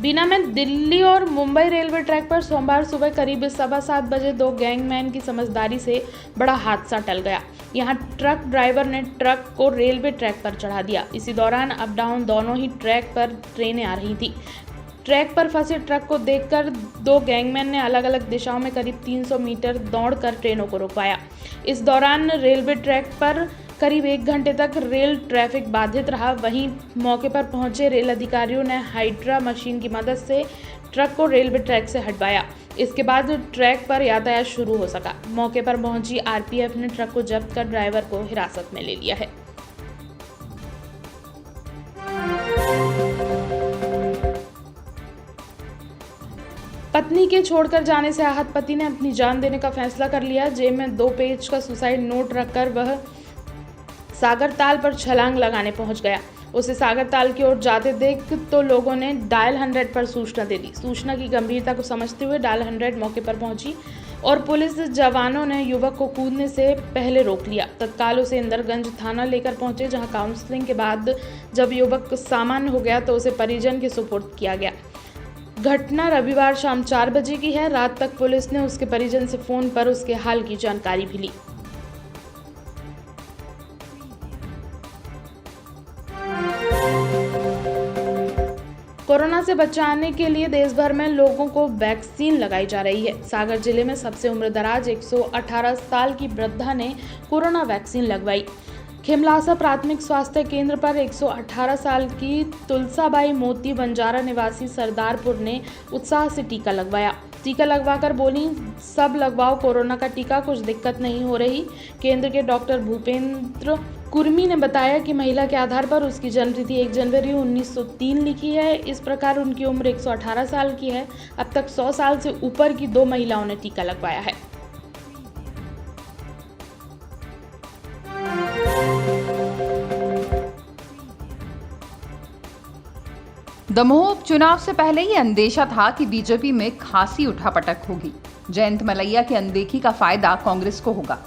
बीना में दिल्ली और Mumbai railway track पर सोमवार सुबह करीब 7:15 बजे दो गैंगमैन की समझदारी से बड़ा हादसा टल गया। यहां ट्रक ड्राइवर ने ट्रक को रेलवे ट्रैक पर चढ़ा दिया। इसी दौरान अप डाउन दोनों ही ट्रैक पर ट्रेनें आ रही थी। ट्रैक पर फंसे ट्रक को देखकर दो गैंगमैन ने अलग अलग दिशाओं में करीब 300 मीटर दौड़कर ट्रेनों को रुकवाया। इस दौरान रेलवे ट्रैक पर करीब 1 घंटे तक रेल ट्रैफिक बाधित रहा। वहीं मौके पर पहुंचे रेल अधिकारियों ने हाइड्रा मशीन की मदद से ट्रक को रेलवे ट्रैक से हटवाया। इसके बाद ट्रैक पर यातायात शुरू हो सका। मौके पर पहुंची आरपीएफ ने ट्रक को जब्त कर ड्राइवर को हिरासत में ले लिया है। पत्नी के छोड़कर जाने से आहत पति ने अपनी जान देने का फैसला कर लिया। जेब में 2 पेज का सुसाइड नोट रखकर वह सागर ताल पर छलांग लगाने पहुंच गया। उसे सागर ताल की ओर जाते देख तो लोगों ने डायल 100 पर सूचना दे दी। सूचना की गंभीरता को समझते हुए डायल 100 मौके पर पहुंची और पुलिस जवानों ने युवक को कूदने से पहले रोक लिया। तत्काल उसे इंदरगंज थाना लेकर पहुंचे, जहां काउंसलिंग के बाद जब युवक सामान्य हो गया तो उसे परिजन के सुपुर्द किया गया। घटना रविवार शाम 4 बजे की है। रात तक पुलिस ने उसके परिजन से फोन पर उसके हाल की जानकारी भी ली। कोरोना से बचाने के लिए देश भर में लोगों को वैक्सीन लगाई जा रही है। सागर जिले में सबसे उम्रदराज 118 साल की वृद्धा ने कोरोना वैक्सीन लगवाई। खिमलासा प्राथमिक स्वास्थ्य केंद्र पर 118 साल की तुलसाबाई मोती बंजारा निवासी सरदारपुर ने उत्साह से टीका लगवाया। टीका लगवाकर बोली, सब लगवाओ कोरोना का टीका, कुछ दिक्कत नहीं हो रही। केंद्र के डॉक्टर भूपेंद्र कुर्मी ने बताया कि महिला के आधार पर उसकी जन्मतिथि 1 जनवरी 1903 लिखी है। इस प्रकार उनकी उम्र 118 साल की है। अब तक 100 साल से ऊपर की 2 महिलाओं ने टीका लगवाया है। दमोह उपचुनाव से पहले ये अंदेशा था कि बीजेपी में खासी उठापटक होगी। जयंत मलैया की अनदेखी का फायदा कांग्रेस को होगा।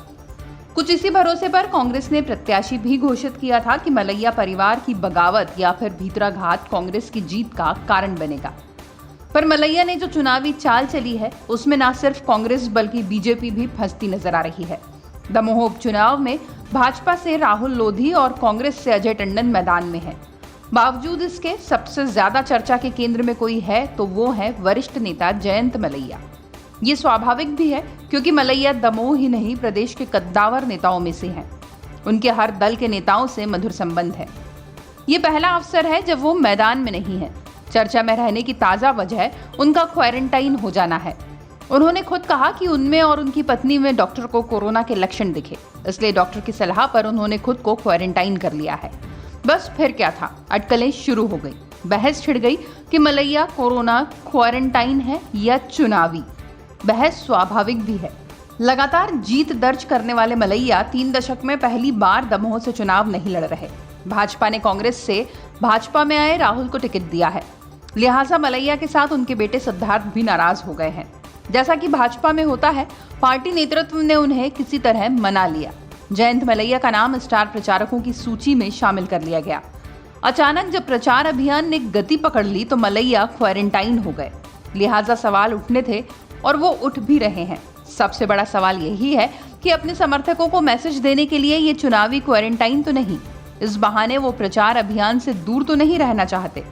कुछ इसी भरोसे पर कांग्रेस ने प्रत्याशी भी घोषित किया था कि मलैया परिवार की बगावत या फिर भीतराघात कांग्रेस की जीत का कारण बनेगा। पर मलैया ने जो चुनावी चाल चली है उसमें न सिर्फ कांग्रेस बल्कि बीजेपी भी फंसती नजर आ रही है। दमोह उपचुनाव में भाजपा से राहुल लोधी और कांग्रेस से अजय टंडन मैदान में है। बावजूद इसके सबसे ज्यादा चर्चा के केंद्र में कोई है तो वो है वरिष्ठ नेता जयंत मलैया। ये स्वाभाविक भी है क्योंकि मलैया दमोह ही नहीं प्रदेश के कद्दावर नेताओं में से हैं। उनके हर दल के नेताओं से मधुर संबंध है। ये पहला अवसर है जब वो मैदान में नहीं है। चर्चा में रहने की ताजा वजह उनका क्वारंटाइन हो जाना है। उन्होंने खुद कहा कि उनमें और उनकी पत्नी में डॉक्टर को कोरोना के लक्षण दिखे, इसलिए डॉक्टर की सलाह पर उन्होंने खुद को क्वारंटाइन कर लिया है। बस फिर क्या था, अटकलें शुरू हो गई। बहस छिड़ गई कि मलैया कोरोना क्वारंटाइन है या चुनावी। बहस स्वाभाविक भी है। लगातार जीत दर्ज करने वाले मलैया 3 दशक में पहली बार दमोह से चुनाव नहीं लड़ रहे। भाजपा ने कांग्रेस से भाजपा में आए राहुल को टिकट दिया है, लिहाजा मलैया के साथ उनके बेटे सिद्धार्थ भी नाराज हो गए हैं। जैसा कि भाजपा में होता है, पार्टी नेतृत्व ने उन्हें किसी तरह मना लिया। जयंत मलैया का नाम स्टार प्रचारकों की सूची में शामिल कर लिया गया। अचानक जब प्रचार अभियान ने गति पकड़ ली तो मलैया क्वारंटाइन हो गए। लिहाजा सवाल उठने थे और वो उठ भी रहे हैं। सबसे बड़ा सवाल यही है कि अपने समर्थकों को मैसेज देने के लिए ये चुनावी क्वारंटाइन तो नहीं, इस बहाने वो प्रचार अभियान से दूर तो नहीं रहना चाहते।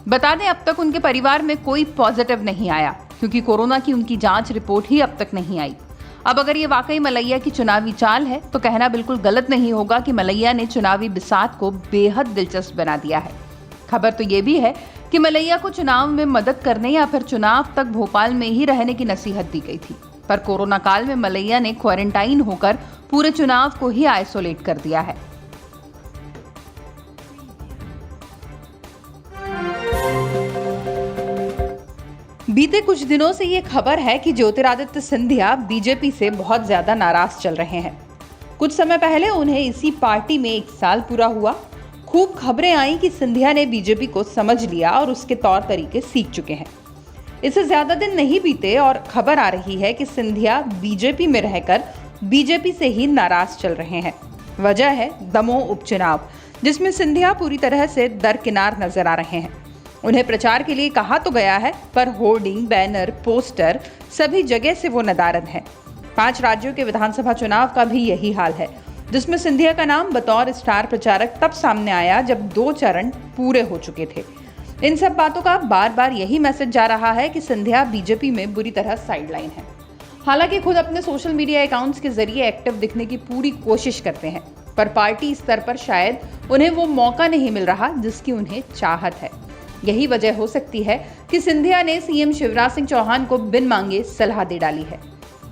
बता दें, अब तक उनके परिवार में कोई पॉजिटिव नहीं आया क्योंकि कोरोना की उनकी जांच रिपोर्ट ही अब तक नहीं आई। अब अगर ये वाकई मलैया की चुनावी चाल है तो कहना बिल्कुल गलत नहीं होगा कि मलैया ने चुनावी बिसात को बेहद दिलचस्प बना दिया है। खबर तो ये भी है कि मलैया को चुनाव में मदद करने या फिर चुनाव तक भोपाल में ही रहने की नसीहत दी गई थी, पर कोरोना काल में मलैया ने क्वारंटाइन होकर पूरे चुनाव को ही आइसोलेट कर दिया है। बीते कुछ दिनों से ये खबर है कि ज्योतिरादित्य सिंधिया बीजेपी से बहुत ज्यादा नाराज चल रहे हैं। कुछ समय पहले उन्हें इसी पार्टी में 1 साल पूरा हुआ। खूब खबरें आई कि सिंधिया ने बीजेपी को समझ लिया और उसके तौर तरीके सीख चुके हैं। इससे ज्यादा दिन नहीं बीते और खबर आ रही है कि सिंधिया बीजेपी में रहकर बीजेपी से ही नाराज चल रहे हैं। वजह है दमोह उपचुनाव, जिसमें सिंधिया पूरी तरह से दरकिनार नजर आ रहे हैं। उन्हें प्रचार के लिए कहा तो गया है, पर होर्डिंग, बैनर, पोस्टर सभी जगह से वो नदारद हैं। 5 राज्यों के विधानसभा चुनाव का भी यही हाल है, जिसमें सिंधिया का नाम बतौर स्टार प्रचारक तब सामने आया जब 2 चरण पूरे हो चुके थे। इन सब बातों का बार बार यही मैसेज जा रहा है कि सिंधिया बीजेपी में बुरी तरह साइडलाइन है। हालांकि खुद अपने सोशल मीडिया अकाउंट्स के जरिए एक्टिव दिखने की पूरी कोशिश करते हैं, पर पार्टी स्तर पर शायद उन्हें वो मौका नहीं मिल रहा जिसकी उन्हें चाहत है। यही वजह हो सकती है कि सिंधिया ने सीएम शिवराज सिंह चौहान को बिन मांगे सलाह दे डाली है।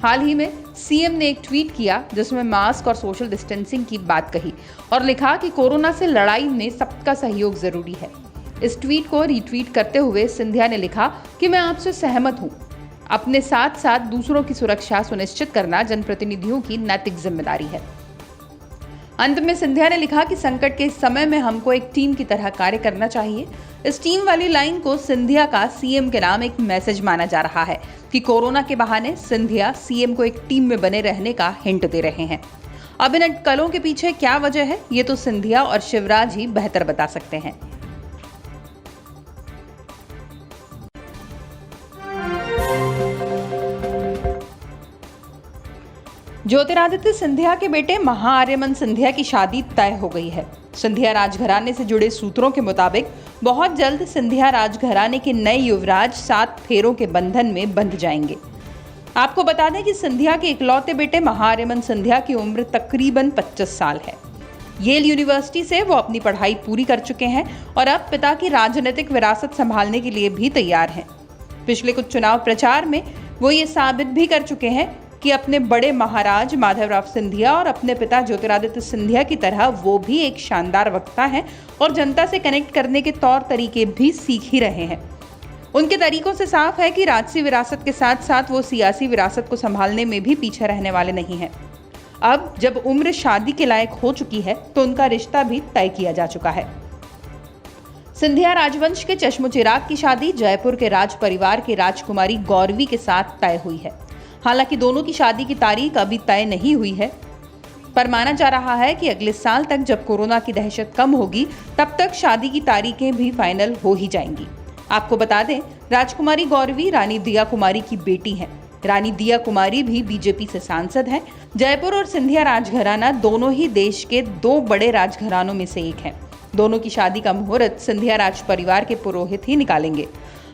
हाल ही में सीएम ने एक ट्वीट किया जिसमें मास्क और सोशल डिस्टेंसिंग की बात कही और लिखा कि कोरोना से लड़ाई में सबका सहयोग जरूरी है। इस ट्वीट को रीट्वीट करते हुए सिंधिया ने लिखा कि मैं आपसे सहमत हूं। अपने साथ साथ दूसरों की सुरक्षा सुनिश्चित करना जनप्रतिनिधियों की नैतिक जिम्मेदारी है। अंत में सिंधिया ने लिखा कि संकट के इस समय में हमको एक टीम की तरह कार्य करना चाहिए। इस टीम वाली लाइन को सिंधिया का सीएम के नाम एक मैसेज माना जा रहा है कि कोरोना के बहाने सिंधिया सीएम को एक टीम में बने रहने का हिंट दे रहे हैं। अब इन अटकलों के पीछे क्या वजह है, ये तो सिंधिया और शिवराज ही बेहतर बता सकते हैं। ज्योतिरादित्य सिंधिया के बेटे महाआर्यमन सिंधिया की शादी तय हो गई है। सिंधिया राजघराने से जुड़े सूत्रों के मुताबिक बहुत जल्द सिंधिया राजघराने के नए युवराज 7 फेरों के बंधन में बंध जाएंगे। आपको बता दें कि सिंधिया के इकलौते बेटे महाआर्यमन सिंधिया की उम्र तकरीबन 25 साल है। येल यूनिवर्सिटी से वो अपनी पढ़ाई पूरी कर चुके हैं और अब पिता की राजनीतिक विरासत संभालने के लिए भी तैयार हैं। पिछले कुछ चुनाव प्रचार में वो ये साबित भी कर चुके हैं कि अपने बड़े महाराज माधवराव सिंधिया और अपने पिता ज्योतिरादित्य सिंधिया की तरह वो भी एक शानदार वक्ता हैं और जनता से कनेक्ट करने के तौर तरीके भी सीख ही रहे हैं। उनके तरीकों से साफ है कि राजसी विरासत के साथ साथ वो सियासी विरासत को संभालने में भी पीछे रहने वाले नहीं हैं। अब जब उम्र शादी के लायक हो चुकी है तो उनका रिश्ता भी तय किया जा चुका है। सिंधिया राजवंश के चश्मो-चिराग की शादी जयपुर के राज परिवार के राजकुमारी गौरवी के साथ तय हुई है। हालांकि दोनों की शादी की तारीख अभी तय नहीं हुई है, पर माना जा रहा है कि अगले साल तक जब कोरोना की दहशत कम होगी तब तक शादी की तारीखें भी फाइनल हो ही जाएंगी। आपको बता दें, राजकुमारी गौरवी रानी दिया कुमारी की बेटी हैं। रानी दिया कुमारी भी बीजेपी से सांसद हैं। जयपुर और सिंधिया राजघराना दोनों ही देश के 2 बड़े राजघरानों में से एक हैं। दोनों की शादी का मुहूर्त सिंधिया राज परिवार के पुरोहित ही निकालेंगे।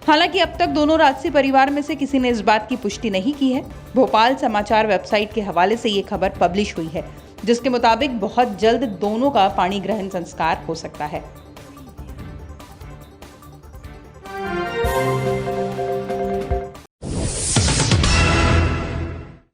हालांकि अब तक दोनों राजसी परिवार में से किसी ने इस बात की पुष्टि नहीं की है। भोपाल समाचार वेबसाइट के हवाले से ये खबर पब्लिश हुई है, जिसके मुताबिक बहुत जल्द दोनों का पाणी ग्रहण संस्कार हो सकता है।